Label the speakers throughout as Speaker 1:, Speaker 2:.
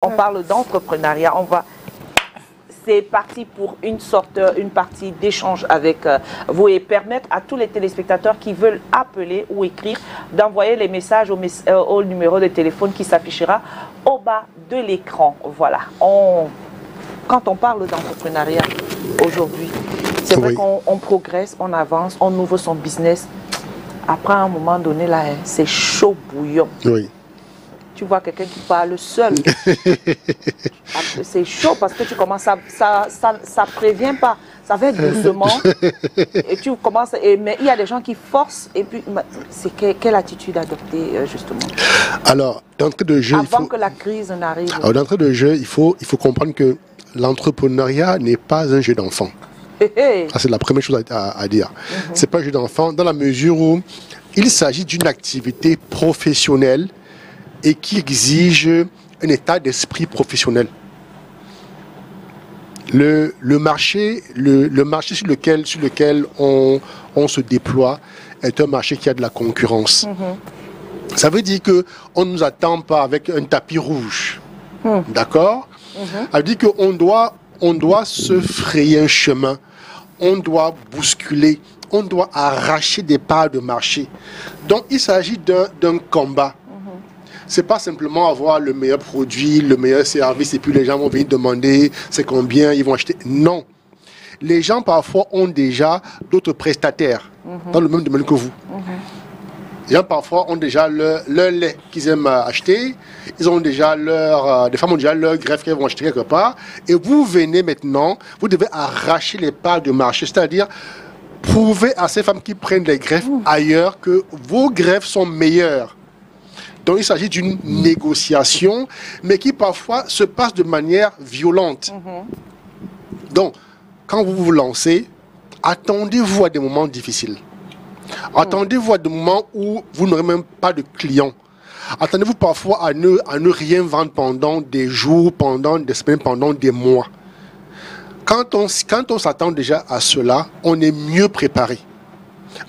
Speaker 1: On parle d'entrepreneuriat. C'est parti pour une partie d'échange avec vous et permettre à tous les téléspectateurs qui veulent appeler ou écrire d'envoyer les messages au numéro de téléphone qui s'affichera au bas de l'écran. Voilà. Quand on parle d'entrepreneuriat aujourd'hui, c'est vrai qu'on progresse, on avance, on ouvre son business. Après, à un moment donné, là, c'est chaud bouillon.
Speaker 2: Oui.
Speaker 1: Tu vois quelqu'un qui parle seul. C'est chaud parce que tu commences ça prévient pas. Ça va être doucement. Et tu commences. Mais il y a des gens qui forcent. Et puis, c'est quelle attitude adopter, justement?
Speaker 2: Alors, d'entrée de jeu.
Speaker 1: Avant que la crise n'arrive.
Speaker 2: Alors, d'entrée de jeu, il faut comprendre que l'entrepreneuriat n'est pas un jeu d'enfant. Ça, c'est la première chose à dire. C'est pas un jeu d'enfant dans la mesure où il s'agit d'une activité professionnelle et qui exige un état d'esprit professionnel. Le marché sur lequel on se déploie est un marché qui a de la concurrence. Ça veut dire qu'on ne nous attend pas avec un tapis rouge. D'accord? Ça veut dire qu'on doit se frayer un chemin. On doit bousculer. On doit arracher des parts de marché. Donc, il s'agit d'un combat. C'est pas simplement avoir le meilleur produit, le meilleur service, et puis les gens vont venir demander c'est combien ils vont acheter. Non. Les gens, parfois, ont déjà d'autres prestataires dans le même domaine que vous. Les gens, parfois, ont déjà leur lait qu'ils aiment acheter. Ils ont déjà des femmes ont déjà leur greffe qu'elles vont acheter quelque part. Et vous venez maintenant, vous devez arracher les parts de marché. C'est-à-dire, prouver à ces femmes qui prennent les greffes ailleurs que vos greffes sont meilleures. Donc, il s'agit d'une négociation, mais qui parfois se passe de manière violente. Donc, quand vous vous lancez, attendez-vous à des moments difficiles. Attendez-vous à des moments où vous n'aurez même pas de clients. Attendez-vous parfois à ne rien vendre pendant des jours, pendant des semaines, pendant des mois. Quand on s'attend déjà à cela, on est mieux préparé.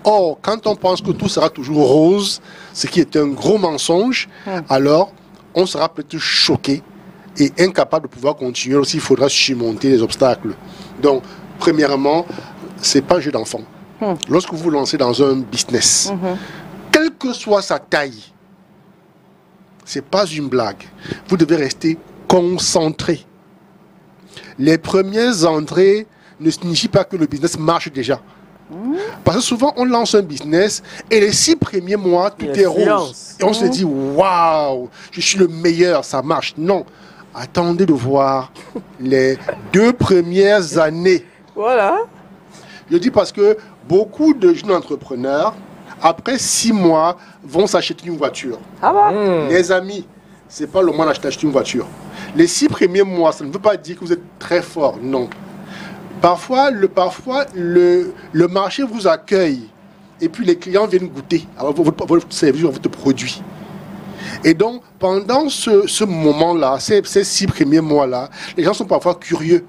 Speaker 2: Or, quand on pense que tout sera toujours rose, ce qui est un gros mensonge, alors on sera peut-être choqué et incapable de pouvoir continuer. Aussi, il faudra surmonter les obstacles. Donc, premièrement, ce n'est pas un jeu d'enfant. Lorsque vous vous lancez dans un business, quelle que soit sa taille, ce n'est pas une blague. Vous devez rester concentré. Les premières entrées ne signifient pas que le business marche déjà. Parce que souvent, on lance un business et les 6 premiers mois, tout est rose. Et on se dit, waouh, je suis le meilleur, ça marche. Non. Attendez de voir les 2 premières années.
Speaker 1: Voilà.
Speaker 2: Je dis parce que beaucoup de jeunes entrepreneurs, après 6 mois, vont s'acheter une voiture.
Speaker 1: Ah bon?
Speaker 2: Les amis, ce n'est pas le moment d'acheter une voiture. Les 6 premiers mois, ça ne veut pas dire que vous êtes très fort. Non. Parfois, le marché vous accueille et puis les clients viennent goûter à votre service, à votre produit. Et donc, pendant ce moment-là, ces 6 premiers mois-là, les gens sont parfois curieux.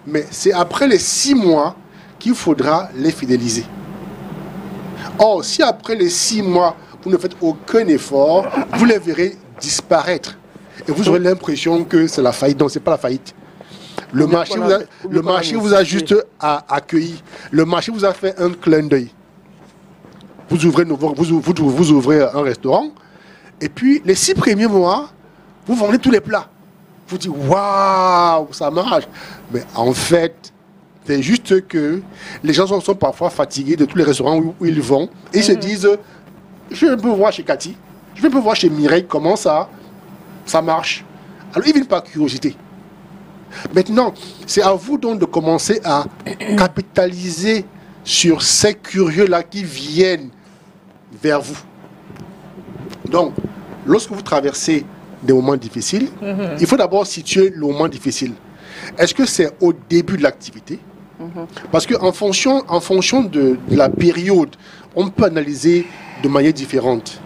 Speaker 2: Mais c'est après les 6 mois qu'il faudra les fidéliser. Or, si après les 6 mois, vous ne faites aucun effort, vous les verrez disparaître. Et vous aurez l'impression que c'est la faillite. Donc, ce n'est pas la faillite. Le marché vous a juste accueilli. Le marché vous a fait un clin d'œil. Vous ouvrez un restaurant. Et puis, les 6 premiers mois, vous vendez tous les plats. Vous dites, waouh, ça marche. Mais en fait, c'est juste que les gens sont parfois fatigués de tous les restaurants où ils vont. Et ils se disent, je vais un peu voir chez Cathy. Je vais un peu voir chez Mireille comment ça marche. Alors, ils viennent par curiosité. Maintenant, c'est à vous donc de commencer à capitaliser sur ces curieux-là qui viennent vers vous. Donc, lorsque vous traversez des moments difficiles, il faut d'abord situer le moment difficile. Est-ce que c'est au début de l'activité? Parce qu'en fonction de la période, on peut analyser de manière différente.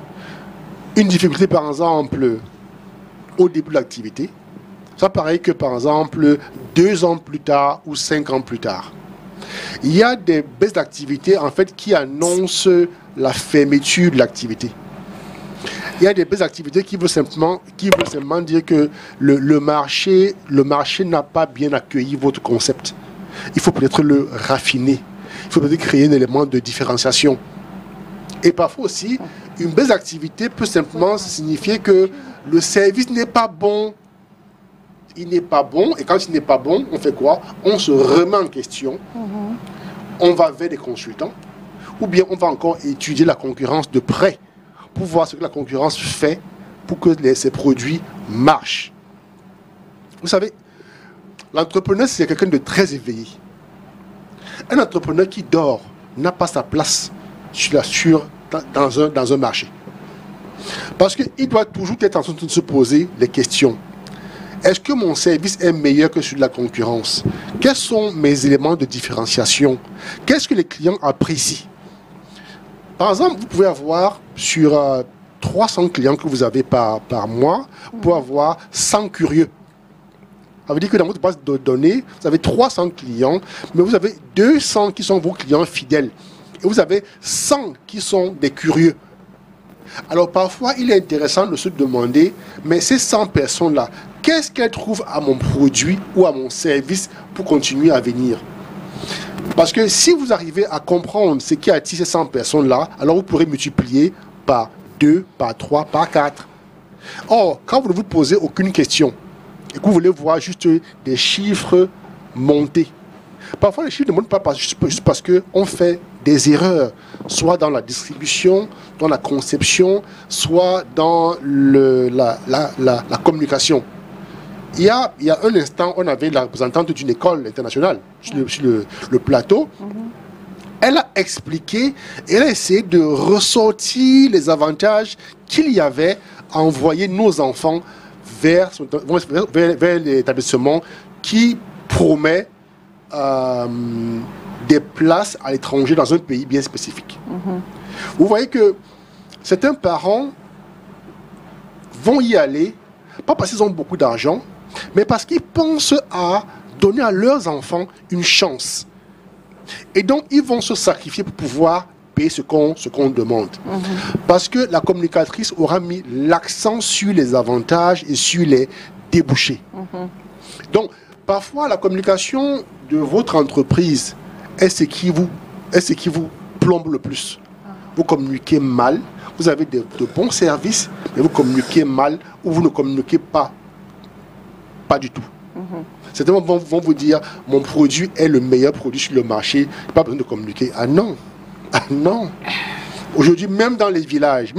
Speaker 2: Une difficulté, par exemple, au début de l'activité, ça pareil que par exemple 2 ans plus tard ou 5 ans plus tard. Il y a des baisses d'activité en fait qui annoncent la fermeture de l'activité. Il y a des belles activités qui veulent simplement dire que le marché n'a pas bien accueilli votre concept. Il faut peut-être le raffiner. Il faut peut-être créer un élément de différenciation. Et parfois aussi, une belle activité peut simplement signifier que le service n'est pas bon. Il n'est pas bon. Et quand il n'est pas bon, on fait quoi? On se remet en question. On va vers des consultants. Ou bien on va encore étudier la concurrence de près pour voir ce que la concurrence fait pour que ces produits marchent. Vous savez, l'entrepreneur, c'est quelqu'un de très éveillé. Un entrepreneur qui dort n'a pas sa place dans un marché. Parce qu'il doit toujours être en train de se poser des questions. Est-ce que mon service est meilleur que celui de la concurrence? Quels sont mes éléments de différenciation? Qu'est-ce que les clients apprécient? Par exemple, vous pouvez avoir sur 300 clients que vous avez par mois, vous pouvez avoir 100 curieux. Ça veut dire que dans votre base de données, vous avez 300 clients, mais vous avez 200 qui sont vos clients fidèles. Et vous avez 100 qui sont des curieux. Alors parfois, il est intéressant de se demander, mais ces 100 personnes-là, qu'est-ce qu'elles trouvent à mon produit ou à mon service pour continuer à venir? Parce que si vous arrivez à comprendre ce qui attire ces 100 personnes-là, alors vous pourrez multiplier par 2, par 3, par 4. Or, quand vous ne vous posez aucune question, et que vous voulez voir juste des chiffres monter, parfois les chiffres ne montent pas juste parce qu'on fait des erreurs, soit dans la distribution, dans la conception, soit dans la communication. Il y a un instant, on avait la représentante d'une école internationale sur le plateau. Elle a expliqué, elle a essayé de ressortir les avantages qu'il y avait à envoyer nos enfants vers l'établissement qui promet des places à l'étranger dans un pays bien spécifique. Vous voyez que certains parents vont y aller, pas parce qu'ils ont beaucoup d'argent, mais parce qu'ils pensent à donner à leurs enfants une chance. Et donc, ils vont se sacrifier pour pouvoir payer ce qu'on demande. Parce que la communicatrice aura mis l'accent sur les avantages et sur les débouchés. Donc, parfois, la communication de votre entreprise est ce qui vous plombe le plus. Vous communiquez mal, vous avez de bons services, mais vous communiquez mal ou vous ne communiquez pas. Pas du tout. Certains vont vous dire, mon produit est le meilleur produit sur le marché, pas besoin de communiquer. Ah non, ah non. Aujourd'hui, même dans les villages,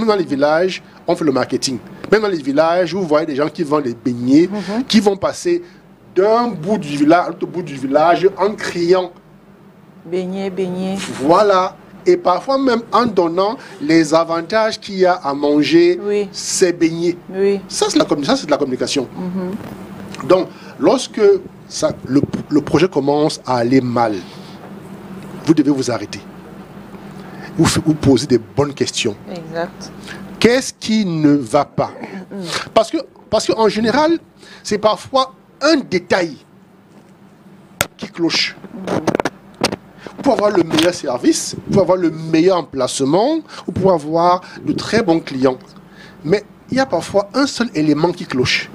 Speaker 2: on fait le marketing. Même dans les villages, vous voyez des gens qui vendent des beignets, qui vont passer d'un bout du village à l'autre bout du village en criant.
Speaker 1: Beignet, beignet.
Speaker 2: Voilà. Et parfois même en donnant les avantages qu'il y a à manger ces beignets. Ça, c'est de la communication. Donc, lorsque le projet commence à aller mal, vous devez vous arrêter. Vous posez des bonnes questions.
Speaker 1: Exact.
Speaker 2: Qu'est-ce qui ne va pas? Parce qu'en général, c'est parfois un détail qui cloche. Vous pouvez avoir le meilleur service, vous pouvez avoir le meilleur emplacement, vous pouvez avoir de très bons clients. Mais il y a parfois un seul élément qui cloche.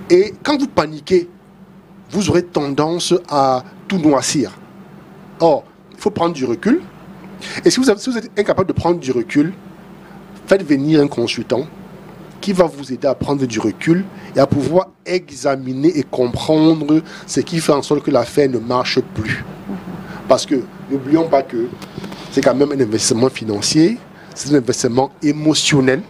Speaker 2: Et quand vous paniquez, vous aurez tendance à tout noircir. Or, il faut prendre du recul. Et si vous êtes incapable de prendre du recul, faites venir un consultant qui va vous aider à prendre du recul et à pouvoir examiner et comprendre ce qui fait en sorte que l'affaire ne marche plus. Parce que n'oublions pas que c'est quand même un investissement financier, c'est un investissement émotionnel.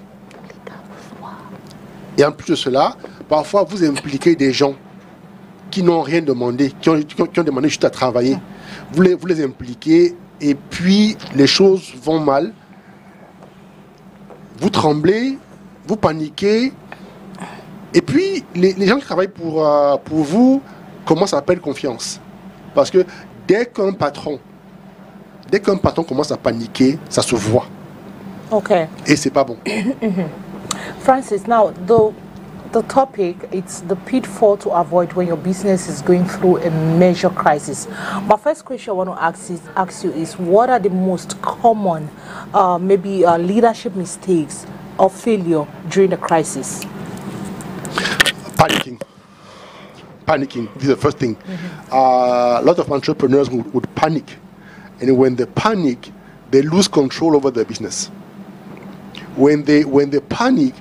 Speaker 2: Et en plus de cela, parfois vous impliquez des gens qui n'ont rien demandé, qui ont demandé juste à travailler. Vous les impliquez et puis les choses vont mal. Vous tremblez, vous paniquez. Et puis les gens qui travaillent pour vous commencent à perdre confiance. Parce que dès qu'un patron commence à paniquer, ça se voit.
Speaker 3: Okay.
Speaker 2: Et c'est pas bon.
Speaker 3: Francis, now the topic, it's the pitfall to avoid when your business is going through a major crisis. My first question I want to ask you is, what are the most common maybe leadership mistakes of failure during the crisis?
Speaker 2: Panicking. This is the first thing. A lot of entrepreneurs would panic, and when they panic, they lose control over their business. When they panic,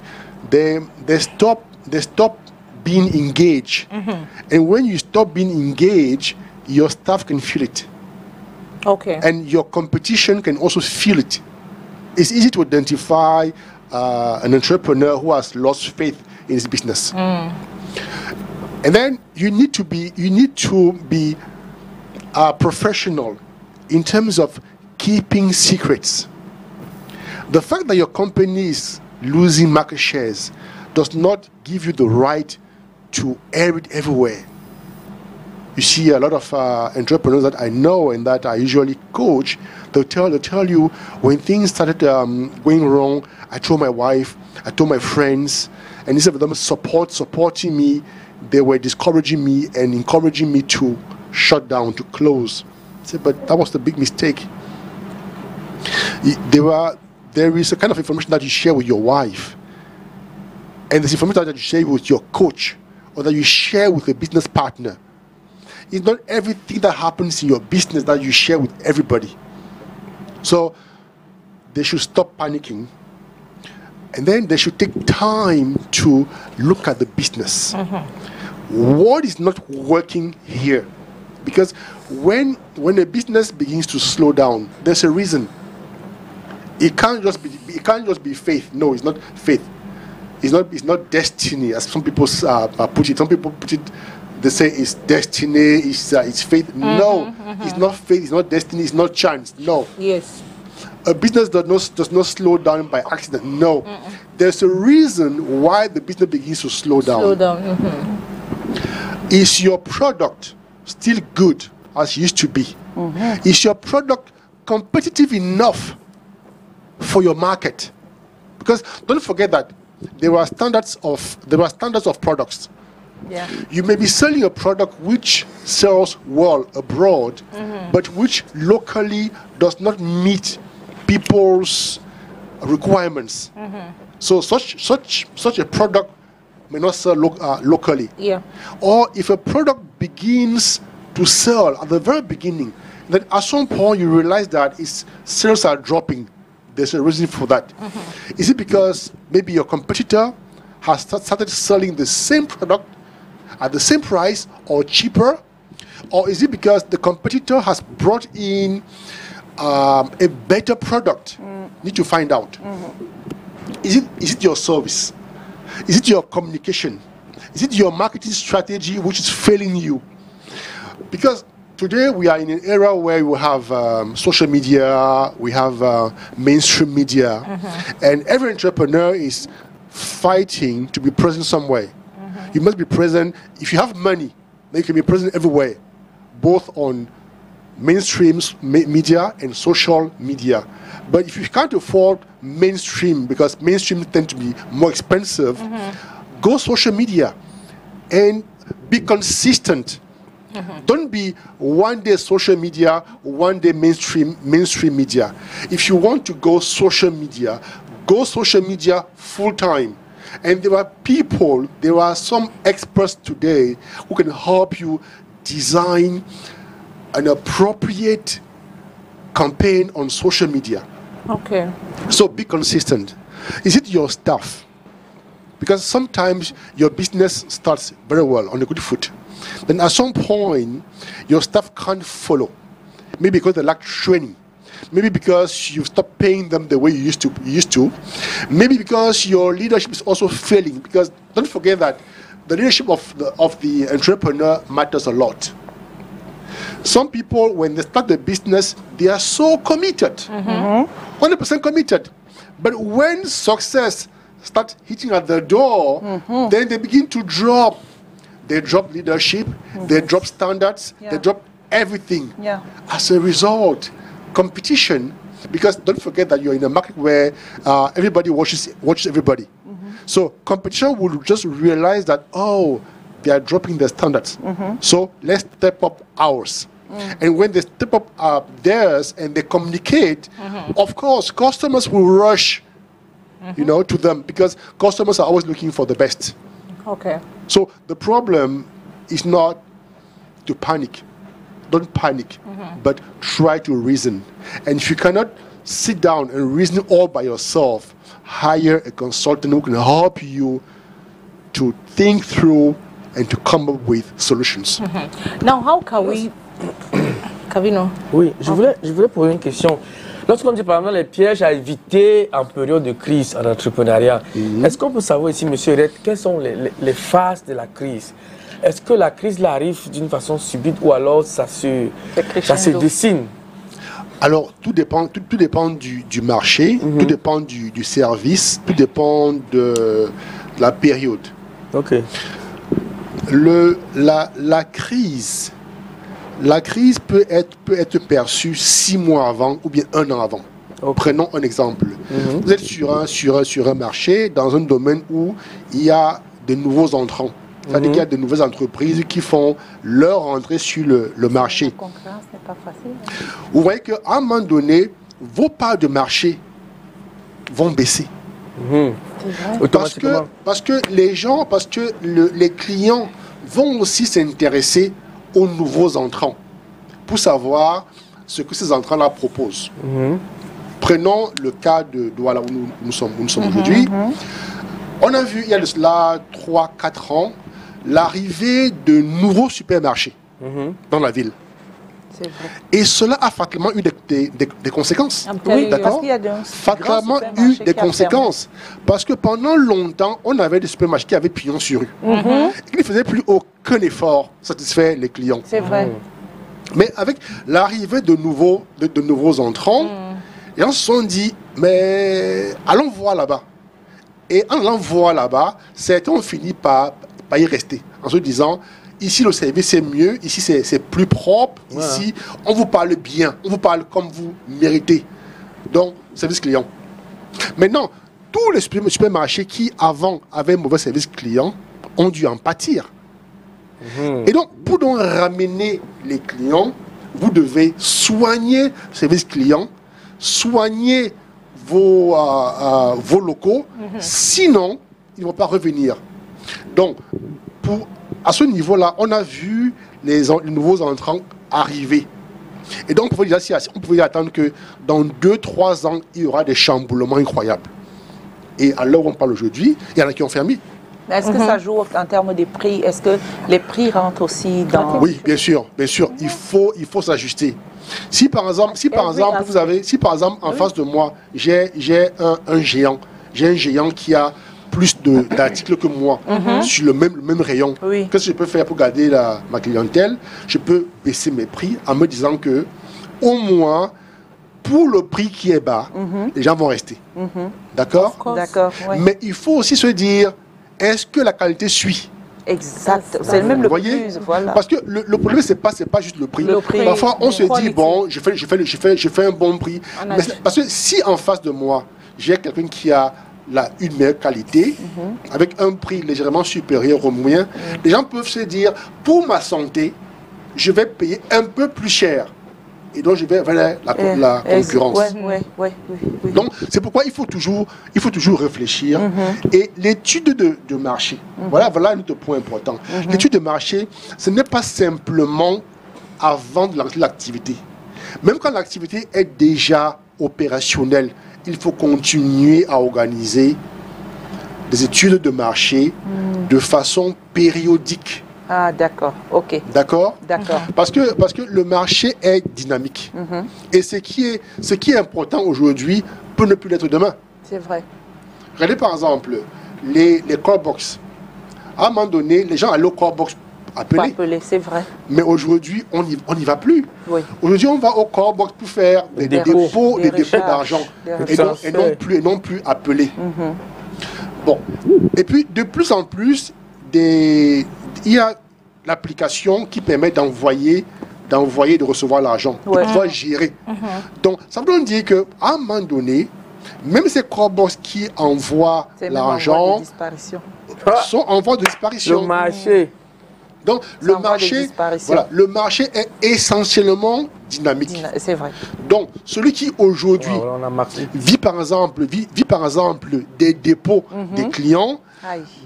Speaker 2: they stop being engaged, and when you stop being engaged, your staff can feel it.
Speaker 3: Okay.
Speaker 2: And your competition can also feel it. It's easy to identify an entrepreneur who has lost faith in his business. And then you need to be professional in terms of keeping secrets. The fact that your company is losing market shares does not give you the right to air it everywhere. You see a lot of entrepreneurs that I know and that I usually coach, they'll tell you, when things started going wrong, I told my wife, I told my friends, and instead of them supporting me, they were discouraging me and encouraging me to shut down, to close. I said, but that was the big mistake. There is a kind of information that you share with your wife, and there's information that you share with your coach, or that you share with a business partner. It's not everything that happens in your business that you share with everybody. So they should stop panicking, and then they should take time to look at the business. What is not working here? Because when a business begins to slow down, there's a reason. It can't just be faith. No, it's not faith. It's not destiny, as some people put it. Some people put it. They say it's destiny. It's faith. No, it's not faith. It's not destiny. It's not chance. No.
Speaker 3: Yes.
Speaker 2: A business does not slow down by accident. No. There's a reason why the business begins to slow down. Is your product still good as it used to be? Is your product competitive enough for your market? Because don't forget that there are standards of products.
Speaker 1: Yeah.
Speaker 2: You may be selling a product which sells well abroad, but which locally does not meet people's requirements. So such a product may not sell locally.
Speaker 3: Yeah.
Speaker 2: Or if a product begins to sell at the very beginning, then at some point you realize that its sales are dropping. There's a reason for that. Is it because maybe your competitor has started selling the same product at the same price or cheaper? Or is it because the competitor has brought in a better product? Need to find out. Is it your service? Is it your communication? Is it your marketing strategy which is failing you? Because today we are in an era where we have social media, we have mainstream media, and every entrepreneur is fighting to be present somewhere. You must be present. If you have money, then you can be present everywhere, both on mainstream media and social media. But if you can't afford mainstream, because mainstream tend to be more expensive, go social media and be consistent. Don't be one day social media, one day mainstream media. If you want to go social media full time. And there are some experts today who can help you design an appropriate campaign on social media.
Speaker 3: Okay.
Speaker 2: So be consistent. Is it your staff? Because sometimes your business starts very well on a good foot. Then at some point, your staff can't follow. Maybe because they lack training. Maybe because you've stopped paying them the way you used to. Maybe because your leadership is also failing. Because don't forget that the leadership of the entrepreneur matters a lot. Some people, when they start the business, they are so committed, 100% committed. But when success starts hitting at the door, then they begin to drop. They drop leadership, they drop standards, they drop everything. As a result, competition, because don't forget that you're in a market where everybody watches everybody. So competition will just realize that, oh, they are dropping their standards. So let's step up ours. And when they step up theirs and they communicate, of course, customers will rush you know, to them, because customers are always looking for the best.
Speaker 3: Okay.
Speaker 2: So the problem is not to panic. Don't panic, but try to reason. And if you cannot sit down and reason all by yourself, hire a consultant who can help you to think through and to come up with solutions.
Speaker 3: Now, how can we... Kavino?
Speaker 4: Oui, je voulais poser une question. Lorsqu'on dit par exemple les pièges à éviter en période de crise en entrepreneuriat, est-ce qu'on peut savoir ici, M. Red, quelles sont les phases de la crise? Est-ce que la crise là, arrive d'une façon subite ou alors ça se dessine?
Speaker 2: Alors, tout dépend du marché, tout dépend du service, tout dépend de la période.
Speaker 4: Ok.
Speaker 2: La crise peut être perçue 6 mois avant ou bien 1 an avant. Okay. Prenons un exemple. Vous êtes sur un marché, dans un domaine où il y a de nouveaux entrants. C'est-à-dire qu'il y a de nouvelles entreprises qui font leur entrée sur le marché.
Speaker 3: La concurrence n'est pas facile.
Speaker 2: Vous voyez qu'à un moment donné, vos parts de marché vont baisser. Parce que les clients vont aussi s'intéresser aux nouveaux entrants pour savoir ce que ces entrants-là proposent. Prenons le cas de Douala où nous sommes aujourd'hui. On a vu il y a de cela 3-4 ans l'arrivée de nouveaux supermarchés dans la ville.
Speaker 3: C'est vrai.
Speaker 2: Et cela a fatalement eu des conséquences.
Speaker 1: Oui,
Speaker 2: d'accord. Fatalement eu des conséquences. Parce que pendant longtemps, on avait des supermarchés qui avaient pignon sur rue. Et qui ne faisaient plus aucun effort pour satisfaire les clients.
Speaker 3: C'est vrai.
Speaker 2: Mais avec l'arrivée de nouveaux entrants, et on se sont dit, mais allons voir là-bas. Et en allant voir là-bas, certains ont fini par y rester. En se disant, ici le service est mieux, ici c'est plus propre, ici on vous parle bien, on vous parle comme vous méritez. Donc, service client. Maintenant, tous les supermarchés qui avant avaient un mauvais service client ont dû en pâtir. Et donc, pour donc ramener les clients, vous devez soigner le service client, soigner vos locaux, sinon ils ne vont pas revenir. Donc, à ce niveau-là, on a vu les nouveaux entrants arriver. Et donc, on pouvait attendre que dans 2-3 ans, il y aura des chamboulements incroyables. Et à l'heure où on parle aujourd'hui, il y en a qui ont fermé.
Speaker 1: Est-ce que ça joue en termes de prix? Est-ce que les prix rentrent aussi dans...
Speaker 2: Oui, bien sûr. Il faut s'ajuster. Si par exemple, en face de moi, j'ai un géant, qui a plus d'articles que moi sur le même rayon. Qu'est-ce que je peux faire pour garder ma clientèle? Je peux baisser mes prix en me disant que au moins pour le prix qui est bas, les gens vont rester. D'accord?
Speaker 1: D'accord. Ouais.
Speaker 2: Mais il faut aussi se dire, est-ce que la qualité suit?
Speaker 1: Exact. C'est même le plus. Voilà.
Speaker 2: Parce que le problème, c'est pas juste le prix. Parfois, on se dit, bon, je fais un bon prix. Mais parce que si en face de moi, j'ai quelqu'un qui a une meilleure qualité, avec un prix légèrement supérieur au mien, les gens peuvent se dire, pour ma santé, je vais payer un peu plus cher. Et donc, je vais vers la concurrence.
Speaker 1: Oui.
Speaker 2: Donc, c'est pourquoi il faut toujours réfléchir. Et l'étude de marché, voilà un autre point important. L'étude de marché, ce n'est pas simplement avant de lancer l'activité. Même quand l'activité est déjà opérationnelle, il faut continuer à organiser des études de marché de façon périodique.
Speaker 1: Ah, d'accord, ok.
Speaker 2: D'accord? Parce que le marché est dynamique. Et ce qui est important aujourd'hui peut ne plus l'être demain.
Speaker 1: C'est vrai.
Speaker 2: Regardez par exemple les call box. À un moment donné, les gens allaient au call box appeler.
Speaker 1: C'est vrai.
Speaker 2: Mais aujourd'hui, on n'y va plus.
Speaker 1: Oui.
Speaker 2: Aujourd'hui, on va au call box pour faire des dépôts d'argent. Et non plus appeler. Bon. Et puis, de plus en plus, il y a l'application qui permet d'envoyer et de recevoir l'argent, de pouvoir gérer. Donc, ça veut dire qu'à un moment donné, même ces call-box qui envoient l'argent sont en voie de disparition.
Speaker 4: Le marché.
Speaker 2: Donc, le marché est essentiellement dynamique.
Speaker 1: C'est vrai.
Speaker 2: Donc, celui qui aujourd'hui vit par exemple des dépôts des clients,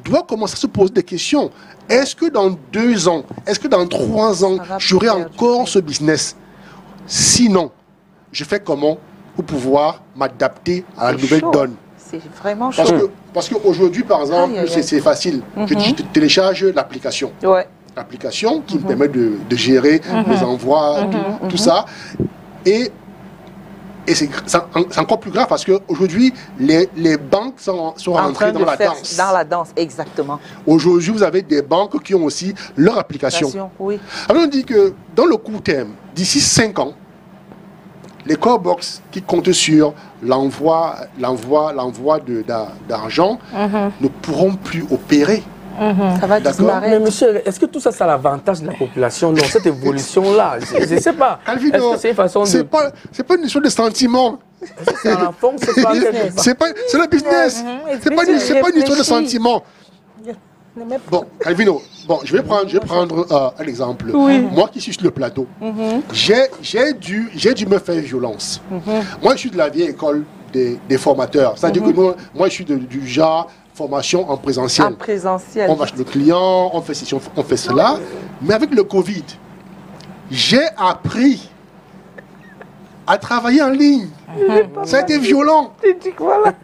Speaker 2: doit commencer à se poser des questions. Est-ce que dans 2 ans, est-ce que dans 3 ans, j'aurai encore ce business? Sinon, je fais comment pour pouvoir m'adapter à la nouvelle donne?
Speaker 1: C'est vraiment chaud.
Speaker 2: Parce qu'aujourd'hui, par exemple, c'est facile. Je télécharge l'application.
Speaker 1: Ouais.
Speaker 2: L'application qui me permet de gérer les envois, tout ça. Et c'est encore plus grave parce qu'aujourd'hui, les banques sont rentrées dans la danse.
Speaker 1: Dans la danse, exactement.
Speaker 2: Aujourd'hui, vous avez des banques qui ont aussi leur application.
Speaker 1: Oui.
Speaker 2: Alors on dit que dans le court terme, d'ici 5 ans, les core box qui comptent sur l'envoi d'argent ne pourront plus opérer.
Speaker 1: Ça va disparaître.
Speaker 4: Mais monsieur, est-ce que tout ça, c'est l'avantage de la population? Non, cette évolution-là, je ne sais pas.
Speaker 2: Calvino, c'est pas une histoire de sentiment.
Speaker 4: C'est la forme, c'est pas
Speaker 2: c'est le business. C'est pas une histoire de sentiment. Bon, Calvino, je vais prendre un exemple. Moi qui suis sur le plateau, j'ai dû me faire violence. Moi, je suis de la vieille école des formateurs. C'est-à-dire que moi, je suis du genre formation en présentiel.
Speaker 1: En présentiel.
Speaker 2: On va chez le client, on fait ceci, on fait cela. Mais avec le Covid, j'ai appris à travailler en ligne. Ça a été violent.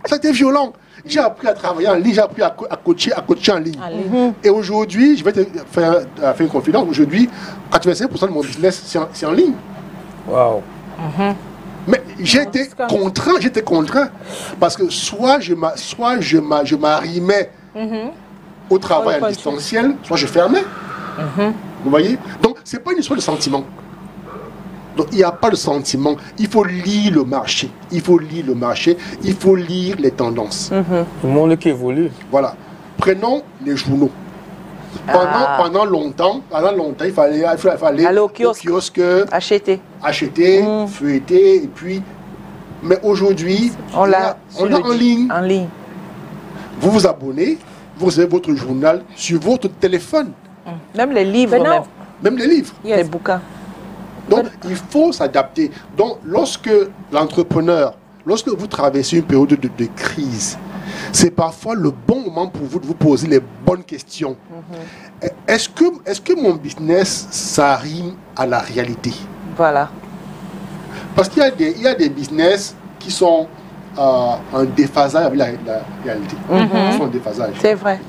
Speaker 2: Ça a été violent. J'ai appris à travailler en ligne, j'ai appris à coacher en ligne. Et aujourd'hui, je vais te faire une confidence. Aujourd'hui, 85% de mon business, c'est en ligne.
Speaker 4: Wow.
Speaker 2: Mais j'étais contraint. Parce que soit je m'arrimais au travail en distanciel, soit je fermais. Vous voyez? Donc, ce n'est pas une histoire de sentiment. Donc, il n'y a pas de sentiment. Il faut lire le marché. Il faut lire les tendances.
Speaker 4: Le monde qui évolue.
Speaker 2: Voilà. Prenons les journaux. Pendant longtemps, il fallait aller au kiosque,
Speaker 1: acheter,
Speaker 2: feuilleter, et puis... Mais aujourd'hui, on l'a en ligne. Vous vous abonnez, vous avez votre journal sur votre téléphone.
Speaker 1: Même les livres,
Speaker 2: même les livres.
Speaker 1: Les bouquins.
Speaker 2: Donc, il faut s'adapter. Donc, lorsque vous traversez une période de crise, c'est parfois le bon moment pour vous de vous poser les bonnes questions. Est-ce que mon business, ça rime à la réalité?
Speaker 1: Voilà.
Speaker 2: Parce qu'il y a des business qui sont en déphasage avec la réalité. Ils sont en déphasage.
Speaker 1: C'est vrai.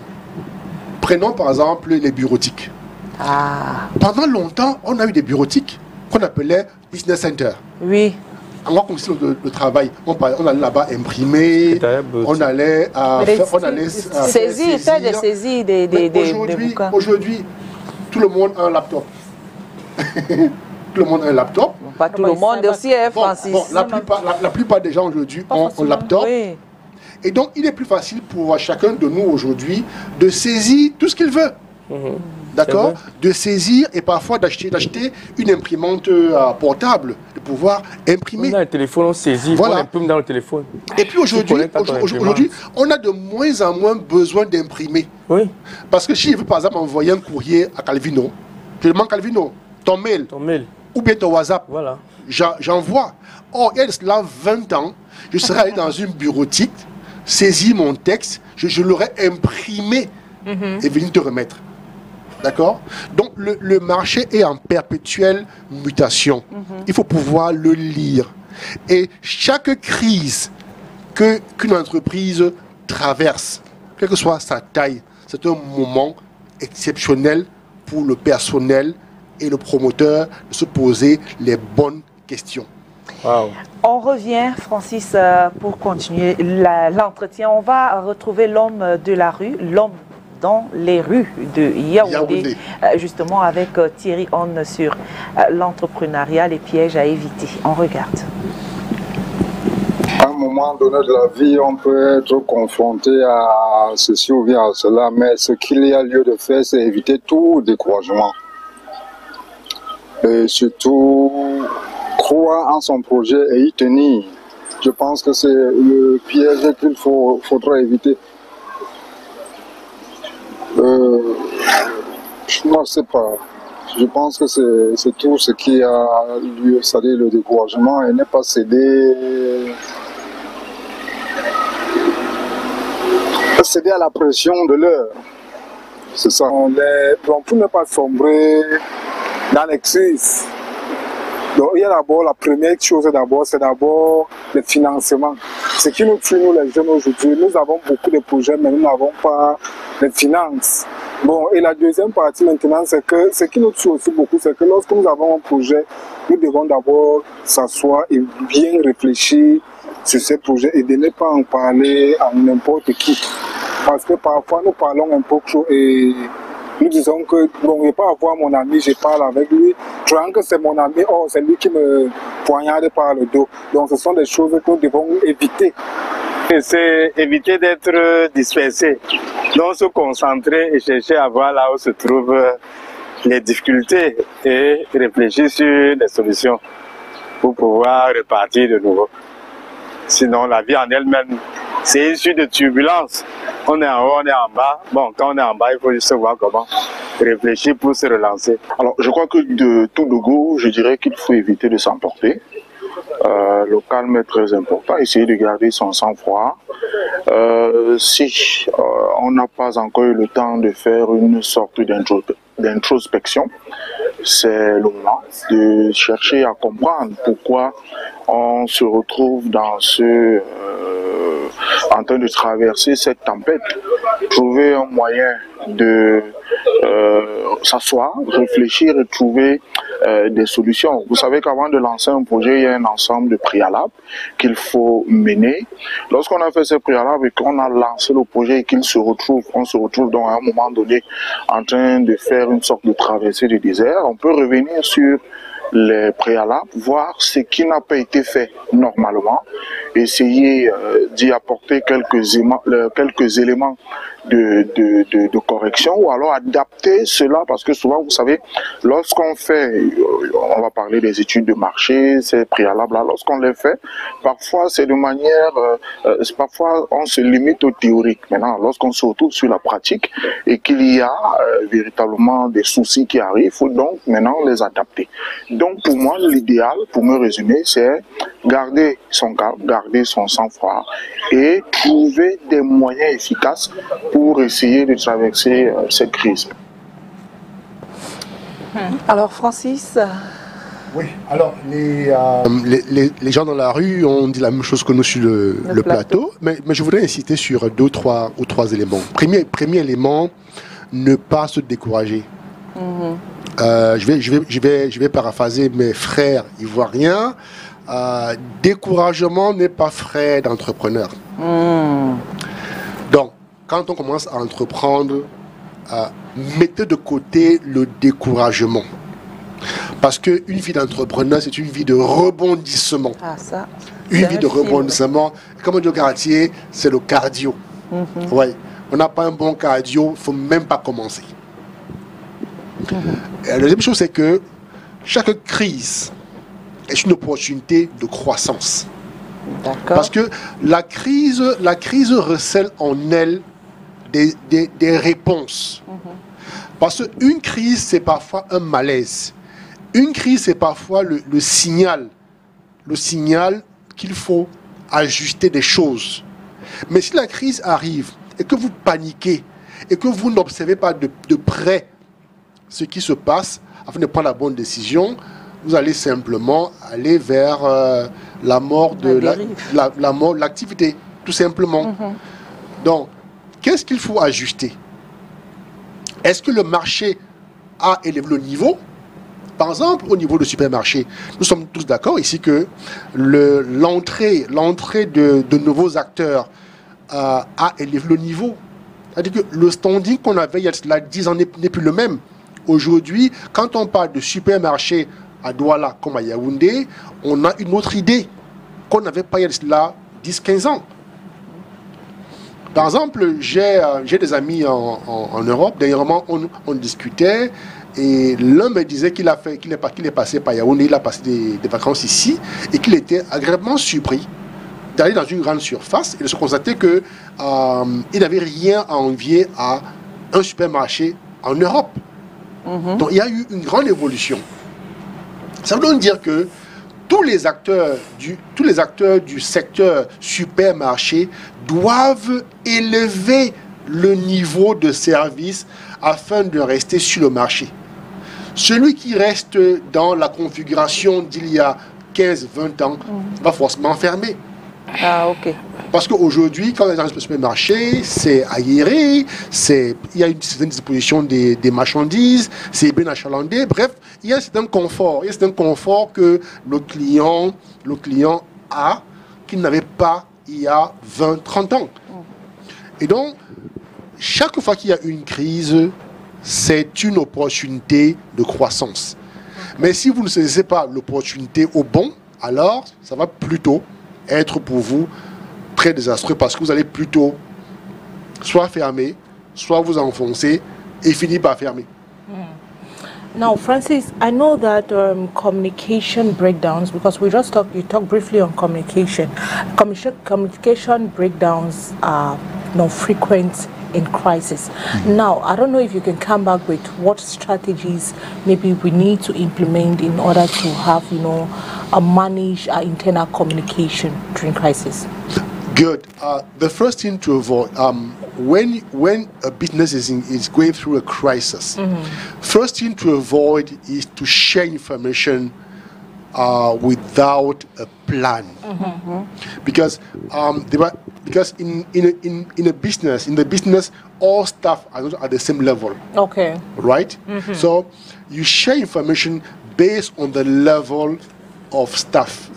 Speaker 2: Prenons par exemple les bureautiques. Pendant longtemps, on a eu des bureautiques qu'on appelait business center.
Speaker 1: Oui.
Speaker 2: Moi, comme si le travail, on allait là-bas imprimer, on allait
Speaker 1: faire des saisies des bouquins.
Speaker 2: Aujourd'hui, tout le monde a un laptop. Tout le monde a un laptop.
Speaker 1: Pas tout le monde aussi, Francis.
Speaker 2: La plupart des gens aujourd'hui ont un laptop.
Speaker 1: Oui.
Speaker 2: Et donc, il est plus facile pour chacun de nous aujourd'hui de saisir tout ce qu'il veut. D'accord? De saisir et parfois d'acheter une imprimante portable, de pouvoir imprimer.
Speaker 4: On a un téléphone, on saisit, on imprime dans le téléphone.
Speaker 2: Et puis aujourd'hui, on a de moins en moins besoin d'imprimer.
Speaker 4: Oui.
Speaker 2: Parce que si je veux par exemple envoyer un courrier à Calvino, je demande Calvino, ton mail, ou bien ton WhatsApp,
Speaker 4: voilà.
Speaker 2: J'envoie. Or, il y a de cela 20 ans, je serais allé dans une bureautique, saisir mon texte, je l'aurais imprimé et venir te remettre. D'accord? Donc, le marché est en perpétuelle mutation. Il faut pouvoir le lire. Et chaque crise qu'une entreprise traverse, quelle que soit sa taille, c'est un moment exceptionnel pour le personnel et le promoteur de se poser les bonnes questions.
Speaker 4: Wow.
Speaker 1: On revient, Francis, pour continuer l'entretien. On va retrouver l'homme de la rue, l'homme dans les rues de Yaoundé, justement avec Thierry Onne sur l'entrepreneuriat, les pièges à éviter. On regarde.
Speaker 5: À un moment donné de la vie, on peut être confronté à ceci ou bien à cela, mais ce qu'il y a lieu de faire, c'est éviter tout découragement. Et surtout, croire en son projet et y tenir. Je pense que c'est le piège qu'il faudra éviter. Moi, je sais pas. Je pense que c'est tout ce qui a lieu, c'est-à-dire le découragement, et n'est pas céder à la pression de l'heure. C'est ça.
Speaker 6: Donc, pour ne pas sombrer dans les crises, donc il y a d'abord la première chose, c'est d'abord le financement. Ce qui nous tue, nous les jeunes aujourd'hui, nous avons beaucoup de projets, mais nous n'avons pas les finances. Bon, et la deuxième partie maintenant, c'est que ce qui nous tue aussi beaucoup, c'est que lorsque nous avons un projet, nous devons d'abord s'asseoir et bien réfléchir sur ces projets et de ne pas en parler à n'importe qui. Parce que parfois nous parlons un peu trop et nous disons que bon, je ne vais pas avoir mon ami, je parle avec lui, je crois que c'est mon ami, oh, c'est lui qui me poignarde par le dos. Donc ce sont des choses que nous devons éviter.
Speaker 7: C'est éviter d'être dispersé, donc se concentrer et chercher à voir là où se trouvent les difficultés et réfléchir sur des solutions pour pouvoir repartir de nouveau. Sinon la vie en elle-même, c'est issue de turbulences. On est en haut, on est en bas. Bon, quand on est en bas, il faut juste voir comment réfléchir pour se relancer.
Speaker 8: Alors, je crois que de tout de go, je dirais qu'il faut éviter de s'emporter. Le calme est très important. Essayer de garder son sang-froid. Si on n'a pas encore eu le temps de faire une sorte d'introspection, c'est le moment de chercher à comprendre pourquoi on se retrouve dans en train de traverser cette tempête. Trouver un moyen de s'asseoir, réfléchir et trouver des solutions. Vous savez qu'avant de lancer un projet, il y a un ensemble de préalables qu'il faut mener. Lorsqu'on a fait ces préalables et qu'on a lancé le projet et on se retrouve donc à un moment donné en train de faire une sorte de traversée du désert, on peut revenir sur les préalables, voir ce qui n'a pas été fait normalement, essayer d'y apporter quelques éléments de correction ou alors adapter cela parce que souvent vous savez lorsqu'on fait, on va parler des études de marché, ces préalables là, lorsqu'on les fait, parfois c'est de manière, parfois on se limite au théorique. Maintenant lorsqu'on se retrouve sur la pratique et qu'il y a véritablement des soucis qui arrivent, il faut donc maintenant les adapter. Donc pour moi l'idéal, pour me résumer, c'est garder son calme, garder son sang-froid et trouver des moyens efficaces pour essayer de traverser cette crise.
Speaker 1: Alors Francis,
Speaker 2: oui, alors les gens dans la rue ont dit la même chose que nous sur le plateau, mais je voudrais insister sur deux ou trois éléments. Premier élément, ne pas se décourager. Je vais paraphraser mes frères ivoiriens. Découragement n'est pas frère d'entrepreneur. Donc, quand on commence à entreprendre, mettez de côté le découragement. Parce qu'une vie d'entrepreneur, c'est une vie de rebondissement. Une vie de rebondissement. Comme on dit au quartier, c'est le cardio. Ouais. On n'a pas un bon cardio, il ne faut même pas commencer. Et la deuxième chose, c'est que chaque crise est une opportunité de croissance. Parce que la crise recèle en elle des réponses. Parce qu'une crise, c'est parfois un malaise. Une crise, c'est parfois le signal qu'il faut ajuster des choses. Mais si la crise arrive et que vous paniquez et que vous n'observez pas de près ce qui se passe afin de prendre la bonne décision, vous allez simplement aller vers la mort de la mort de l'activité, tout simplement. Donc, qu'est-ce qu'il faut ajuster? Est-ce que le marché a élevé le niveau? Par exemple, au niveau du supermarché, nous sommes tous d'accord ici que l'entrée de nouveaux acteurs a élevé le niveau. C'est-à-dire que le standing qu'on avait il y a cela 10 ans n'est plus le même. Aujourd'hui, quand on parle de supermarché à Douala comme à Yaoundé, on a une autre idée qu'on n'avait pas il y a cela 10-15 ans. Par exemple, j'ai des amis en Europe. Dernièrement, on discutait et l'un me disait qu'il est passé par Yaoundé, il a passé des vacances ici et qu'il était agréablement surpris d'aller dans une grande surface et de se constater qu'il n'avait rien à envier à un supermarché en Europe. Donc il y a eu une grande évolution. Ça veut donc dire que tous les acteurs du secteur supermarché doivent élever le niveau de service afin de rester sur le marché. Celui qui reste dans la configuration d'il y a 15-20 ans va forcément fermer.
Speaker 1: Ah, ok.
Speaker 2: Parce qu'aujourd'hui, quand on est dans le supermarché, c'est aéré, il y a une certaine disposition des marchandises, c'est bien achalandé. Bref, il y a un certain confort. Il y a un certain confort que le client a, qu'il n'avait pas il y a 20-30 ans. Et donc, chaque fois qu'il y a une crise, c'est une opportunité de croissance. Mais si vous ne saisissez pas l'opportunité au bon, alors ça va plutôt être pour vous très désastreux parce que vous allez plutôt soit fermer, soit vous enfoncer et finir par fermer.
Speaker 3: Now, Francis, I know that communication breakdowns, because you talked briefly on communication. Communication breakdowns are frequent in crisis. Now, I don't know if you can come back with what strategies maybe we need to implement in order to have, manage our internal communication during crisis.
Speaker 2: Good. The first thing to avoid, when a business is going through a crisis, first thing to avoid is to share information without a plan. Because in a business, all staff are not at the same level.
Speaker 3: Okay.
Speaker 2: Right? So you share information based on the level of staff,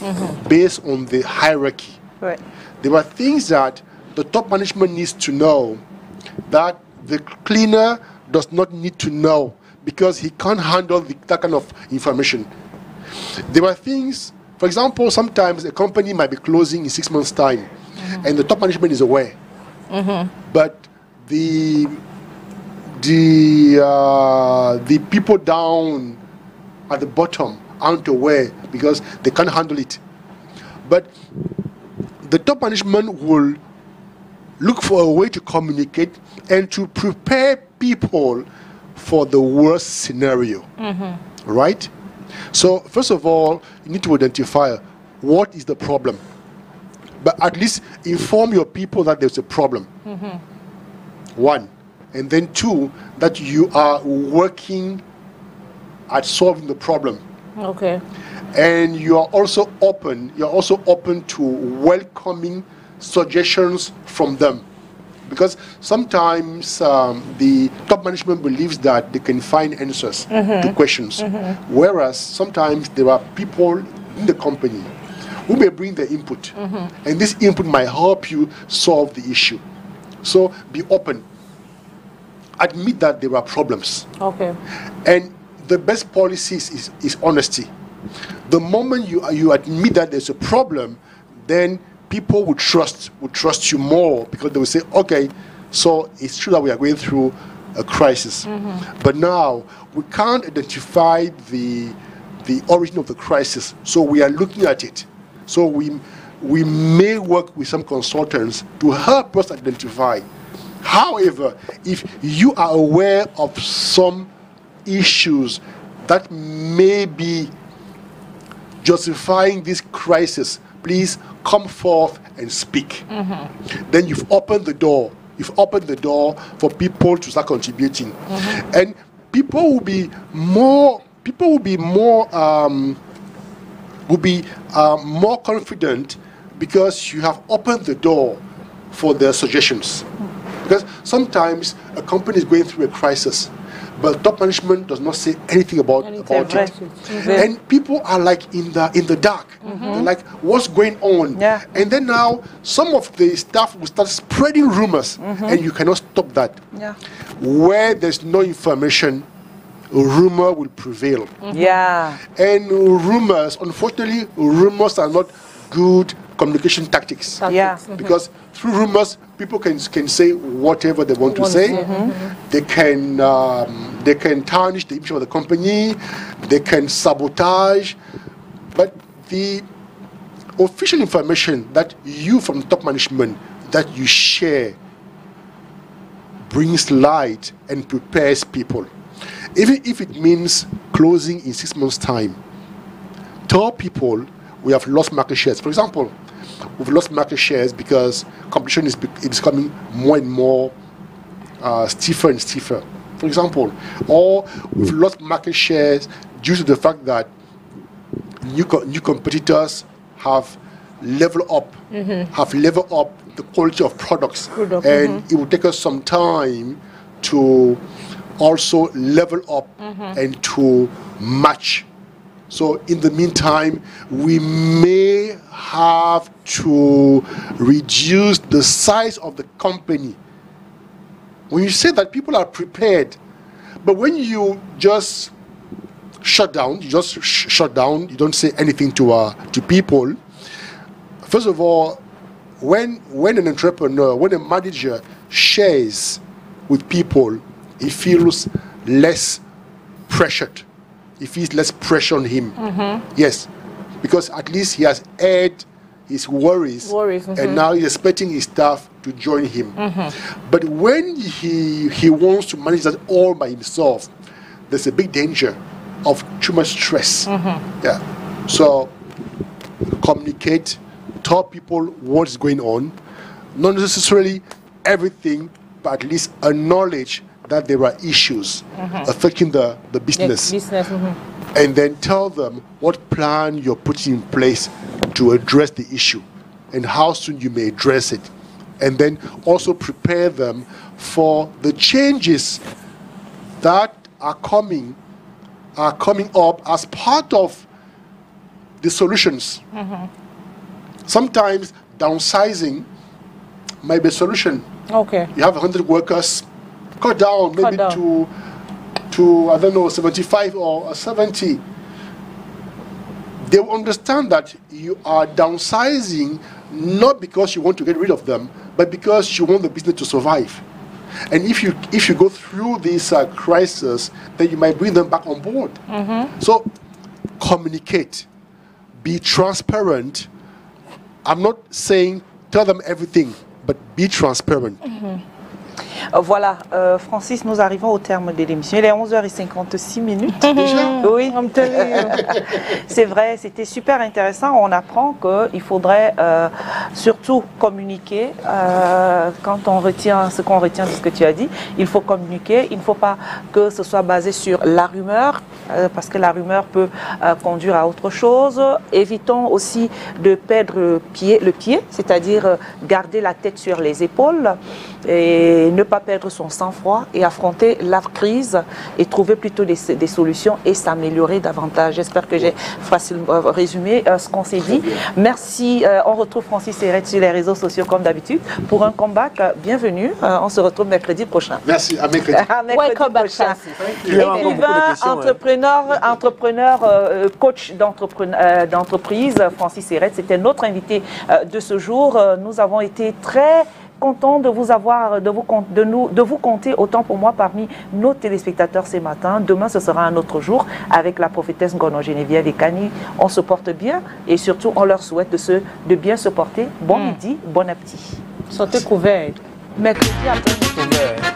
Speaker 2: based on the hierarchy.
Speaker 1: Right.
Speaker 2: There are things that the top management needs to know that the cleaner does not need to know because he can't handle that kind of information. There are things, for example, sometimes a company might be closing in 6 months' time and the top management is aware. But the people down at the bottom aren't aware because they can't handle it. But the top management will look for a way to communicate and to prepare people for the worst scenario. Right? So, first of all, you need to identify what is the problem. But at least inform your people that there's a problem. One. And then two, that you are working at solving the problem.
Speaker 3: Okay.
Speaker 2: And you are also open to welcoming suggestions from them, because sometimes the top management believes that they can find answers to questions, whereas sometimes there are people in the company who may bring their input, and this input might help you solve the issue. So be open, admit that there are problems.
Speaker 3: Okay.
Speaker 2: And the best policy is honesty. The moment you admit that there's a problem, then people will trust you more, because they will say, okay, so it's true that we are going through a crisis. But now we can't identify the origin of the crisis, so we are looking at it. So we may work with some consultants to help us identify. However, if you are aware of some issues that may be justifying this crisis, please come forth and speak. Then you've opened the door. You've opened the door for people to start contributing, and people will be more confident because you have opened the door for their suggestions. Because sometimes a company is going through a crisis, but top management does not say anything about it. And people are like in the dark. They're like, what's going on?
Speaker 1: Yeah.
Speaker 2: And then now some of the staff will start spreading rumors, and you cannot stop that.
Speaker 1: Yeah.
Speaker 2: Where there's no information, rumor will prevail.
Speaker 1: Yeah.
Speaker 2: And rumors, unfortunately, rumors are not good communication tactics.
Speaker 1: Yeah.
Speaker 2: Because through rumors, people can say whatever they want to say. They can tarnish the image of the company. They can sabotage. But the official information that you from top management that you share brings light and prepares people. Even if it means closing in 6 months' time, tell people we have lost market shares. For example, we've lost market shares because competition is becoming more and more stiffer and stiffer. For example, or we've lost market shares due to the fact that new competitors have leveled up the quality of products, and it will take us some time to also level up and to match. So in the meantime, we may have to reduce the size of the company. When you say that, people are prepared, but when you just shut down, you don't say anything to people. First of all, when an entrepreneur, when a manager shares with people, he feels less pressured. He feels less pressure on him. Yes, because at least he has aired his worries, and now he's expecting his staff to join him. But when he wants to manage that all by himself, there's a big danger of too much stress. Yeah. So communicate, tell people what's going on, not necessarily everything, but at least acknowledge that there are issues affecting the business. And then tell them what plan you're putting in place to address the issue and how soon you may address it. And then also prepare them for the changes that are coming up as part of the solutions. Sometimes downsizing might be a solution.
Speaker 3: Okay.
Speaker 2: You have 100 workers, cut down maybe to I don't know, 75 or 70. They will understand that you are downsizing not because you want to get rid of them, but because you want the business to survive. And if you go through this crisis, then you might bring them back on board. So communicate, be transparent. I'm not saying tell them everything, but be transparent.
Speaker 1: Voilà, Francis, nous arrivons au terme de l'émission. Il est 11h56 déjà. Oui, c'est vrai, c'était super intéressant. On apprend qu'il faudrait surtout communiquer. Quand on retient ce qu'on retient de ce que tu as dit, il faut communiquer. Il ne faut pas que ce soit basé sur la rumeur, parce que la rumeur peut conduire à autre chose. Évitons aussi de perdre le pied, c'est-à-dire garder la tête sur les épaules et ne pas perdre son sang-froid et affronter la crise et trouver plutôt des solutions et s'améliorer davantage. J'espère que j'ai facilement résumé ce qu'on s'est dit. Merci. On retrouve Francis Serrette sur les réseaux sociaux comme d'habitude pour un comeback. Bienvenue. On se retrouve mercredi prochain.
Speaker 2: Merci. À mercredi.
Speaker 1: Welcome back, Francis. Entrepreneur, coach d'entreprise, Francis Serrette, c'était notre invité de ce jour. Nous avons été très content de vous compter autant pour moi parmi nos téléspectateurs ce matin. Demain, ce sera un autre jour avec la prophétesse Ngono Geneviève et Kani. On se porte bien et surtout, on leur souhaite de bien se porter. Bon midi, bon appétit.
Speaker 3: Sortez couvert.
Speaker 1: Mercredi après-midi.